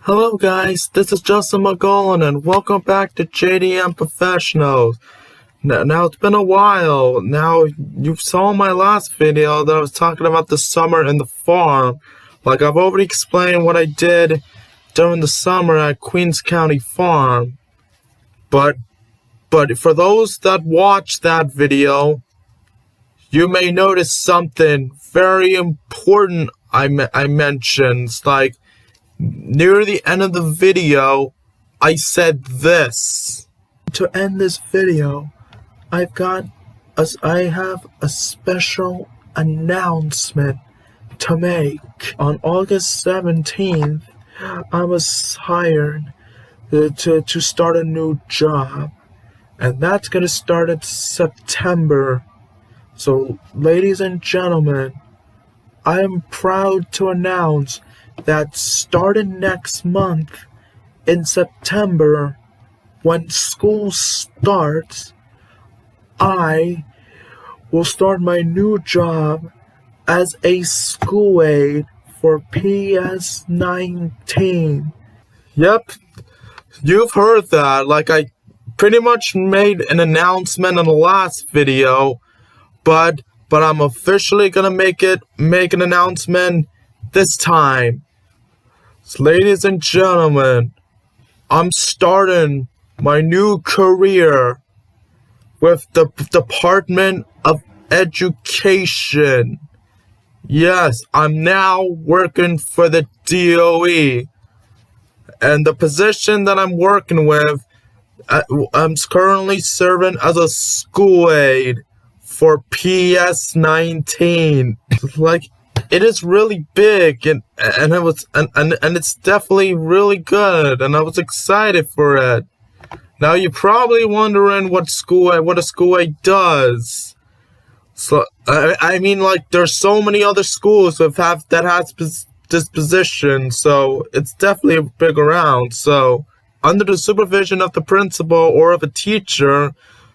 Hello guys, this is Justin McGowan and welcome back to JDM Professionals. Now it's been a while. Now you saw my last video that I was talking about the summer and the farm. Like I've already explained what I did during the summer at Queens County Farm. But for those that watched that video, you may notice something very important I mentioned. It's like near the end of the video, I said this. To end this video, I have a special announcement to make. On August 17th, I was hired to start a new job, and that's gonna start in September. So, ladies and gentlemen, I am proud to announce that starting next month in September, when school starts, I will start my new job as a school aide for PS19. Yep, you've heard that. Like I pretty much made an announcement in the last video, but I'm officially gonna make an announcement this time. So, ladies and gentlemen, I'm starting my new career with the Department of Education. Yes, I'm now working for the DOE. And the position that I'm working with, I'm currently serving as a school aide for PS19. Like, it is really big, and it's definitely really good, and I was excited for it. Now you're probably wondering what a school aide does. So I mean, like, there's so many other schools that has this position, so it's definitely big around. So under the supervision of the principal or of a teacher,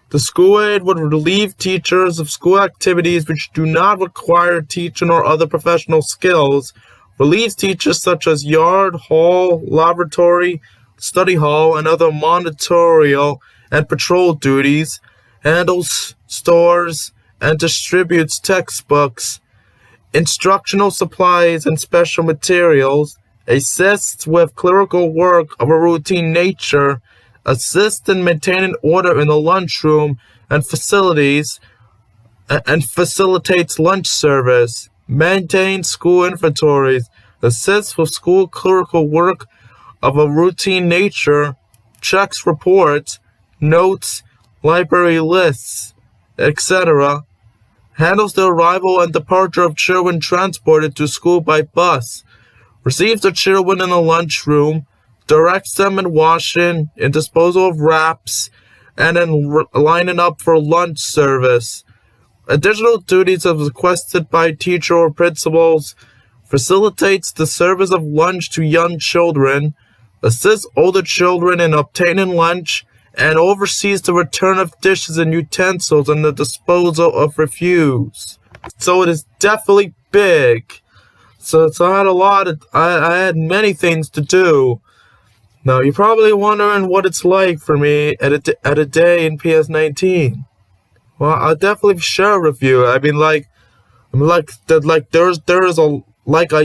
the school aide would relieve teachers of school activities which do not require teaching or other professional skills, relieves teachers such as yard, hall, laboratory, study hall, and other monitorial and patrol duties, handles stores and distributes textbooks, instructional supplies, and special materials, assists with clerical work of a routine nature, assists in maintaining order in the lunchroom and facilities, and facilitates lunch service, maintains school inventories, assists with school clerical work of a routine nature, checks reports, notes, library lists, etc., handles the arrival and departure of children transported to school by bus, receives the children in the lunchroom, directs them in washing, in disposal of wraps, and in lining up for lunch service. Additional duties as requested by teacher or principals, facilitates the service of lunch to young children, assists older children in obtaining lunch, and oversees the return of dishes and utensils and the disposal of refuse. So it is definitely big. So I had many things to do. Now, you're probably wondering what it's like for me at a day in PS19. Well, I'll definitely share with you. I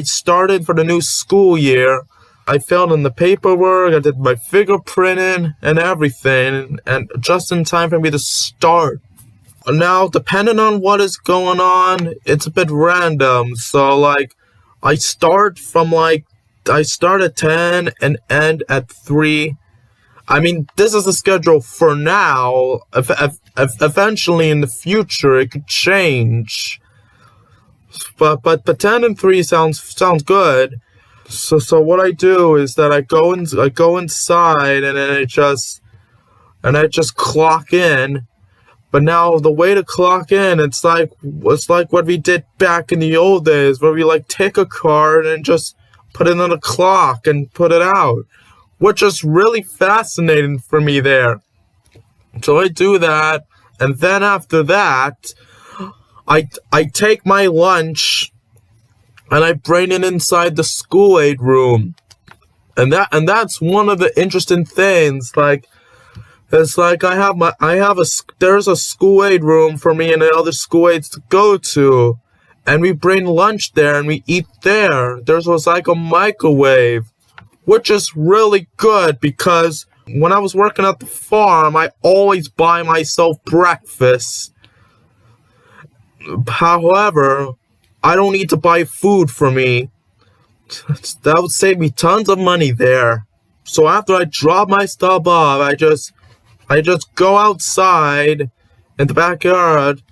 started for the new school year. I filled in the paperwork, I did my fingerprinting and everything, and just in time for me to start. Now, depending on what is going on, it's a bit random. So, like, I start at 10 and end at 3. I mean, this is the schedule for now. Eventually, in the future, it could change. But 10 and 3 sounds good. So what I do is that I go inside and then I just clock in. But now the way to clock in, it's like what we did back in the old days, where we like take a card and just put it on a clock and put it out, which is really fascinating for me there. So I do that, and then after that, I take my lunch and I bring it inside the School Aide room. And that's one of the interesting things. Like, it's like there's a school aid room for me and the other school aides to go to, and we bring lunch there and we eat there. Was like a microwave, which is really good because when I was working at the farm, I always buy myself breakfast. However, I don't need to buy food for me. That would save me tons of money there. So after I drop my stuff off, I just go outside in the backyard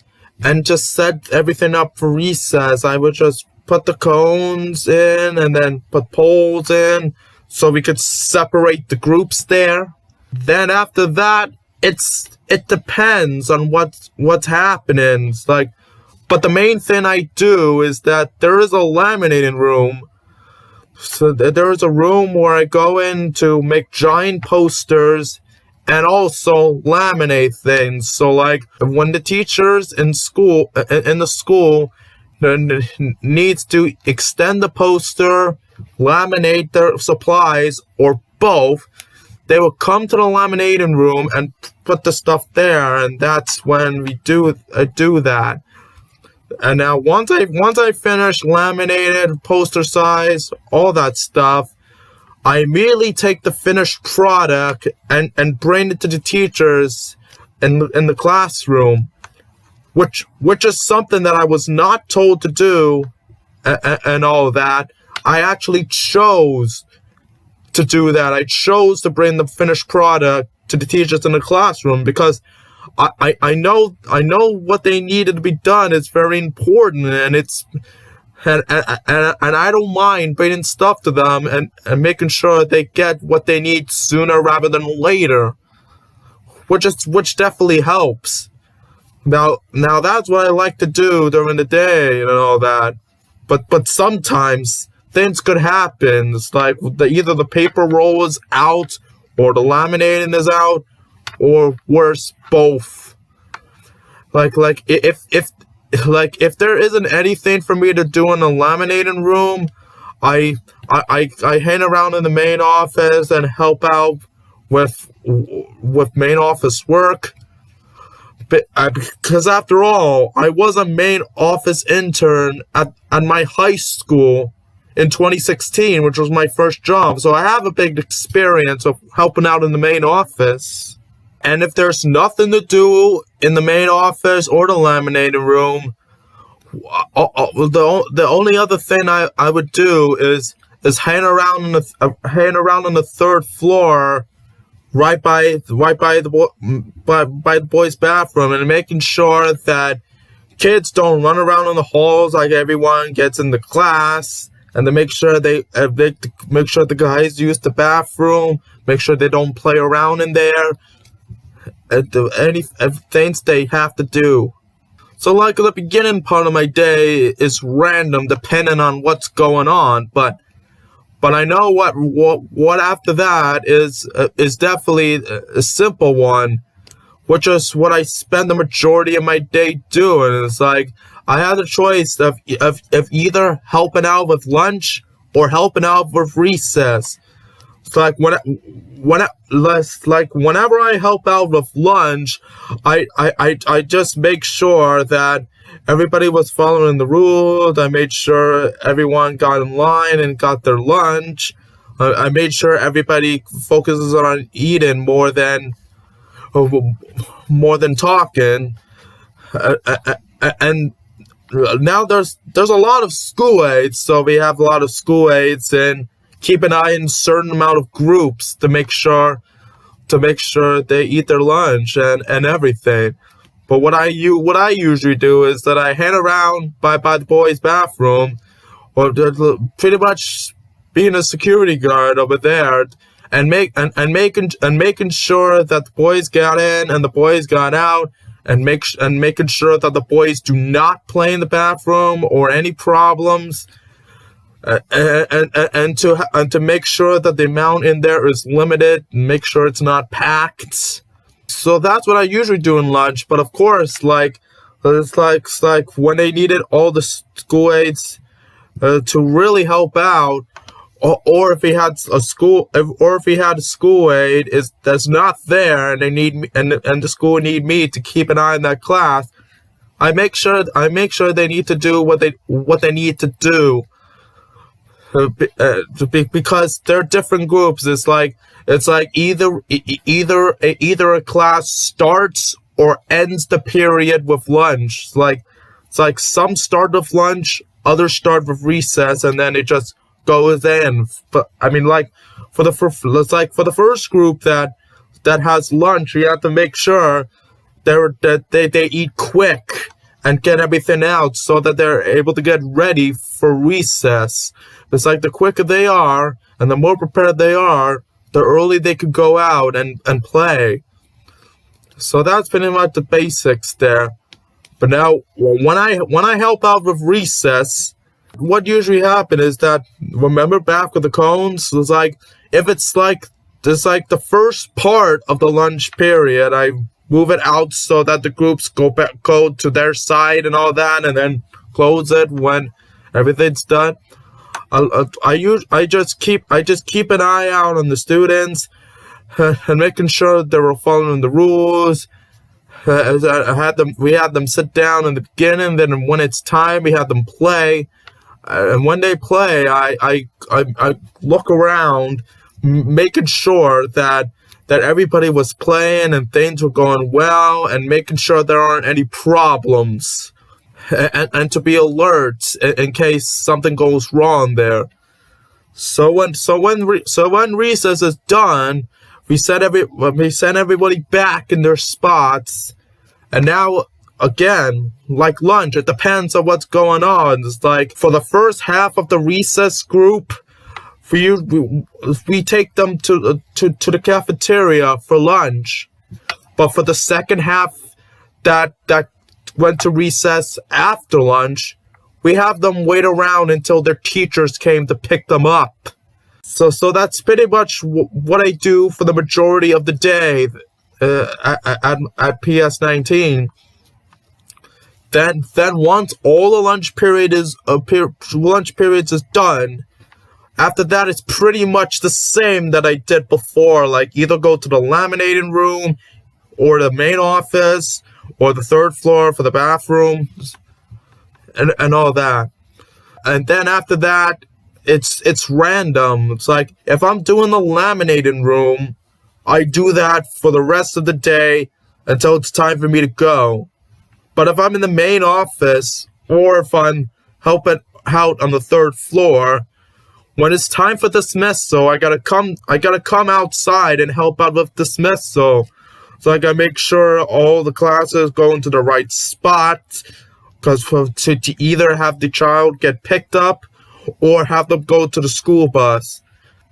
and just set everything up for recess. I would just put the cones in and then put poles in so we could separate the groups there. Then after that, it depends on what's happening. It's like, but the main thing I do is that there is a laminating room. So there is a room where I go in to make giant posters and also laminate things. So like when the teachers in the school needs to extend the poster, laminate their supplies, or both, they will come to the laminating room and put the stuff there, and that's when I do that. And now once I finish laminated, poster size, all that stuff, I immediately take the finished product and bring it to the teachers in the classroom, which is something that I was not told to do, and all that. I actually chose to do that. I chose to bring the finished product to the teachers in the classroom because I know what they needed to be done is very important, and I don't mind bringing stuff to them and making sure they get what they need sooner rather than later, which definitely helps. Now that's what I like to do during the day and all that, but sometimes things could happen. It's like either the paper roll is out or the laminating is out, or worse, both. Like if there isn't anything for me to do in the laminating room, I hang around in the main office and help out with main office work. Because after all, I was a main office intern at my high school in 2016, which was my first job. So I have a big experience of helping out in the main office. And if there's nothing to do in the main office or the laminating room, the only other thing I would do is hang around on the third floor, right by the boys' bathroom, and making sure that kids don't run around in the halls like everyone gets in the class, and to make sure make sure the guys use the bathroom, make sure they don't play around in there. Any things they have to do. So like the beginning part of my day is random depending on what's going on, but I know what after that is definitely a simple one, which is what I spend the majority of my day doing. It's like I have the choice of either helping out with lunch or helping out with recess. It's like whenever I help out with lunch, I just make sure that everybody was following the rules. I made sure everyone got in line and got their lunch. I made sure everybody focuses on eating more than talking. And now there's a lot of school aides, so we have a lot of school aides and keep an eye on a certain amount of groups to make sure they eat their lunch and everything. But what I usually do is that I hang around by the boys' bathroom, or pretty much being a security guard over there, and making sure that the boys got in and the boys got out, and making sure that the boys do not play in the bathroom or any problems. And to make sure that the amount in there is limited, and make sure it's not packed. So that's what I usually do in lunch. But of course, it's like when they needed all the school aides to really help out, or if he had a school aide that's not there, and they need me, and the school need me to keep an eye on that class, I make sure they need to do what they need to do, because they're different groups. It's like either a class starts or ends the period with lunch. It's like some start with lunch, others start with recess, and then it just goes in. But I mean, like for the first group that has lunch, you have to make sure they eat quick and get everything out so that they're able to get ready for recess. It's like the quicker they are and the more prepared they are, the early they could go out and play. So that's pretty much the basics there. But now, when I help out with recess, what usually happens is that, remember back with the cones, it's like, if it's like the first part of the lunch period, I move it out so that the groups go to their side and all that, and then close it when everything's done. I just keep an eye out on the students and making sure they were following the rules. We had them sit down in the beginning, then when it's time, we had them play. And when they play, I look around, making sure that everybody was playing and things were going well, and making sure there aren't any problems, and to be alert in case something goes wrong there. So when recess is done, we send everybody back in their spots, and now again, like lunch, it depends on what's going on. It's like for the first half of the recess group, we take them to the cafeteria for lunch. But for the second half that went to recess after lunch, we have them wait around until their teachers came to pick them up. So that's pretty much what I do for the majority of the day at PS19. Then once all the lunch periods is done, after that it's pretty much the same that I did before. Like either go to the laminating room, or the main office, or the third floor for the bathrooms, and all that. And then after that, it's random. It's like if I'm doing the laminating room, I do that for the rest of the day until it's time for me to go. But if I'm in the main office, or if I'm helping out on the third floor, when it's time for dismissal, I gotta come outside and help out with dismissal. So I gotta make sure all the classes go into the right spot, because to either have the child get picked up or have them go to the school bus.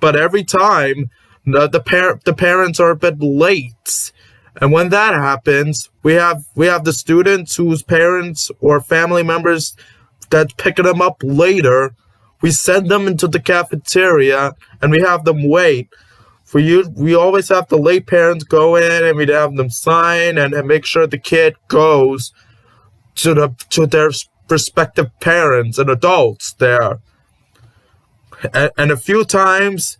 But every time, the parents are a bit late. And when that happens, we have the students whose parents or family members that's picking them up later. We send them into the cafeteria and we have them wait. We always have the late parents go in and we'd have them sign and make sure the kid goes to their respective parents and adults there. And a few times,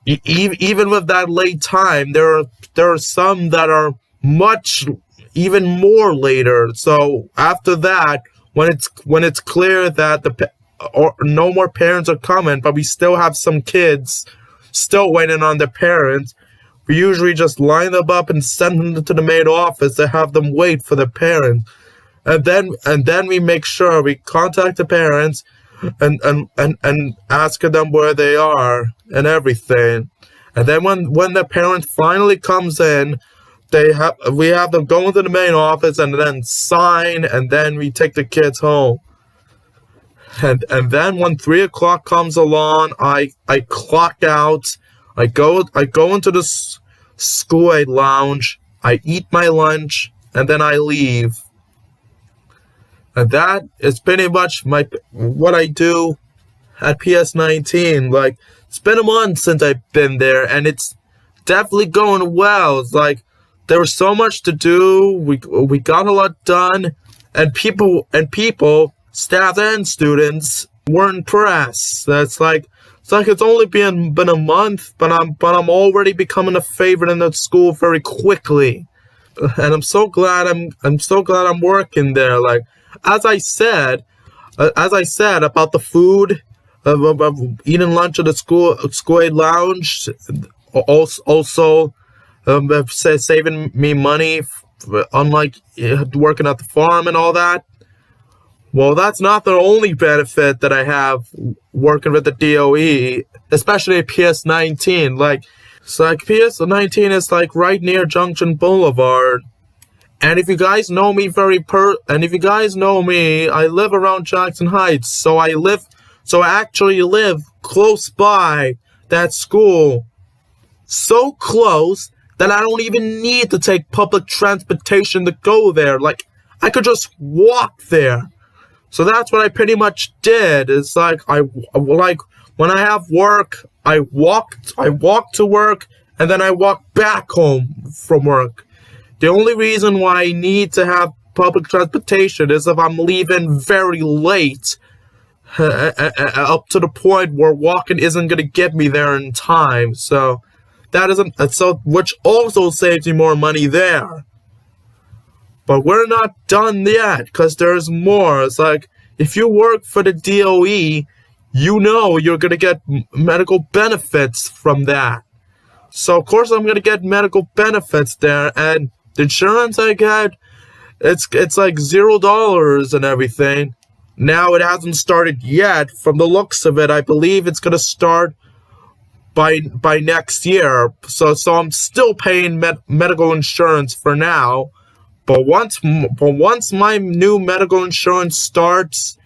even with that late time, there are some that are much even more later. So after that, when it's clear that no more parents are coming, but we still have some kids still waiting on their parents, we usually just line them up and send them to the main office to have them wait for their parents. And then we make sure we contact the parents and ask them where they are and everything. And then when the parent finally comes in, we have them go into the main office and then sign, and then we take the kids home. And then when 3 o'clock comes along, I clock out. I go into the school aid lounge. I eat my lunch, and then I leave. And that is pretty much what I do at PS19. Like, it's been a month since I've been there, and it's definitely going well. It's like there was so much to do. We got a lot done, and people, staff and students were impressed. That's like It's like it's only been a month, but I'm already becoming a favorite in that school very quickly. And I'm so glad I'm working there. Like as I said about the food, of eating lunch at the school aid lounge, also saving me money, unlike working at the farm and all that. Well, that's not the only benefit that I have working with the DOE, especially at PS19. Like, it's like PS19 is like right near Junction Boulevard. And if you guys know me I live around Jackson Heights, so I actually live close by that school. So close that I don't even need to take public transportation to go there. Like, I could just walk there. So that's what I pretty much did. It's like when I have work, I walk to work, and then I walk back home from work. The only reason why I need to have public transportation is if I'm leaving very late, up to the point where walking isn't gonna get me there in time. So which also saves me more money there. But we're not done yet, because there's more. It's like, if you work for the DOE, you know you're going to get medical benefits from that. So, of course, I'm going to get medical benefits there. And the insurance I get, it's like $0 and everything. Now, it hasn't started yet. From the looks of it, I believe it's going to start by next year. So I'm still paying medical insurance for now. But once my new medical insurance starts,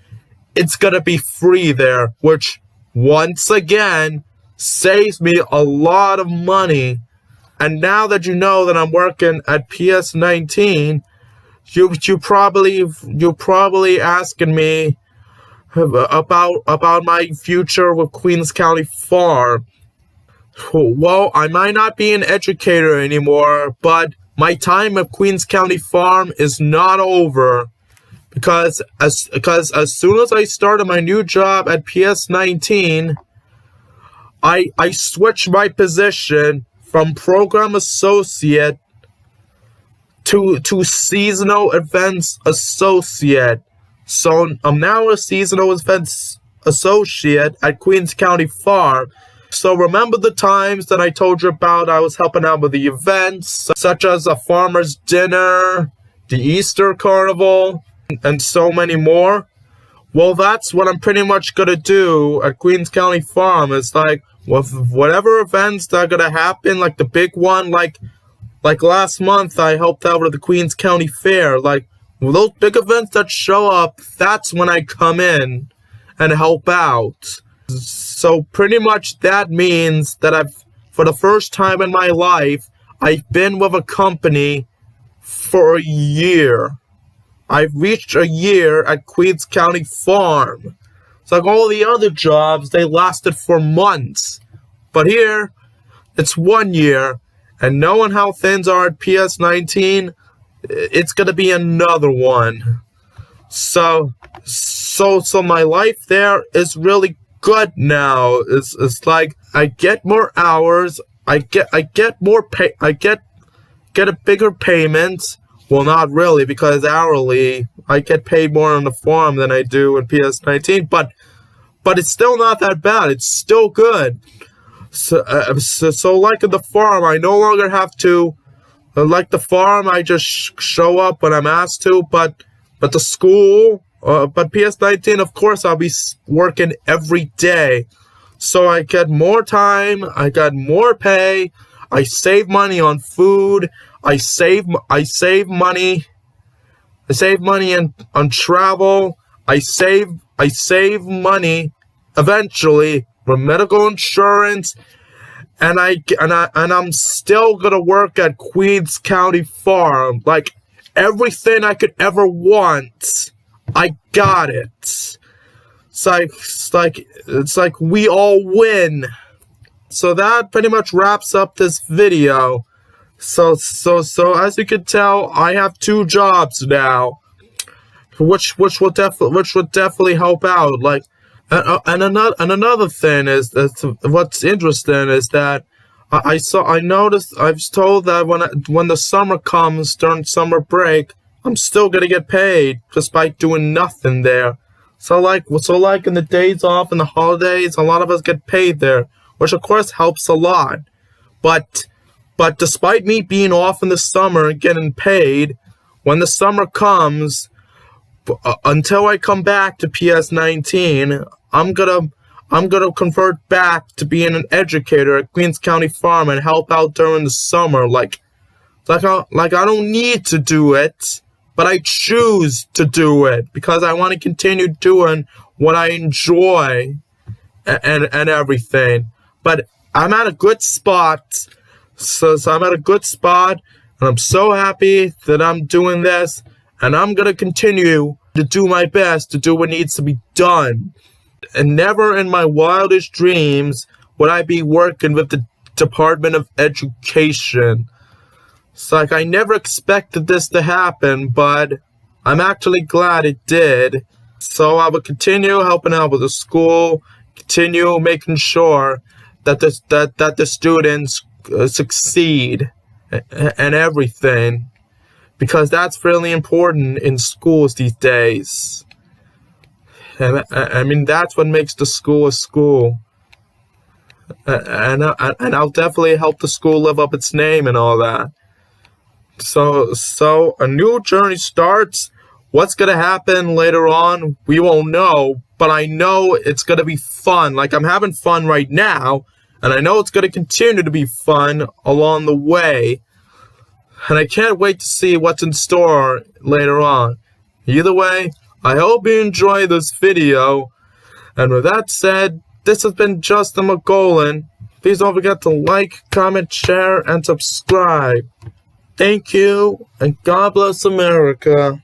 it's gonna be free there, which once again saves me a lot of money. And now that you know that I'm working at PS19, you're probably asking me about my future with Queens County Farm. Well, I might not be an educator anymore, but my time at Queens County Farm is not over, because as soon as I started my new job at PS19, I switched my position from program associate to seasonal events associate. So I'm now a seasonal events associate at Queens County Farm. So remember the times that I told you about I was helping out with the events, such as a farmer's dinner, the Easter carnival, and so many more? Well, that's what I'm pretty much going to do at Queens County Farm. It's like, with whatever events that are going to happen, like the big one, like last month I helped out with the Queens County Fair. Like, those big events that show up, that's when I come in and help out. So pretty much that means that for the first time in my life, I've been with a company for a year. I've reached a year at Queens County Farm. It's like all the other jobs, they lasted for months. But here, it's 1 year. And knowing how things are at PS19, it's going to be another one. So my life there is really good now. It's like I get more hours, I get more pay, I get a bigger payment. Well, not really, because hourly I get paid more on the farm than I do in PS19, but it's still not that bad. It's still good. So like in the farm, I no longer have to, like the farm, I just show up when I'm asked to, but the school, but PS19, of course, I'll be working every day. So I get more time, I got more pay, I save money on food, I save money on travel, I save money eventually for medical insurance, and I'm still gonna work at Queens County Farm. Like, everything I could ever want, I got it. It's like we all win. So that pretty much wraps up this video. So as you can tell, I have 2 jobs now, which would definitely help out. Like, And another thing is that what's interesting is that I noticed, I was told that when the summer comes during summer break, I'm still gonna get paid despite doing nothing there. So like in the days off and the holidays, a lot of us get paid there, which of course helps a lot. But but despite me being off in the summer and getting paid, when the summer comes, until I come back to PS19, I'm gonna convert back to being an educator at Queens County Farm and help out during the summer. Like I don't need to do it, but I choose to do it because I want to continue doing what I enjoy and everything. But I'm at a good spot. So I'm at a good spot, and I'm so happy that I'm doing this, and I'm gonna continue to do my best to do what needs to be done. And never in my wildest dreams would I be working with the Department of Education. It's like I never expected this to happen, but I'm actually glad it did. So I will continue helping out with the school, continue making sure that the students succeed and everything, because that's really important in schools these days. And I mean, that's what makes the school a school. And I'll definitely help the school live up its name and all that. So a new journey starts. What's gonna happen later on, we won't know, but I know it's gonna be fun. Like, I'm having fun right now, and I know it's gonna continue to be fun along the way. And I can't wait to see what's in store later on. Either way, I hope you enjoy this video. And with that said, this has been Justin McGolan. Please don't forget to like, comment, share, and subscribe. Thank you, and God bless America.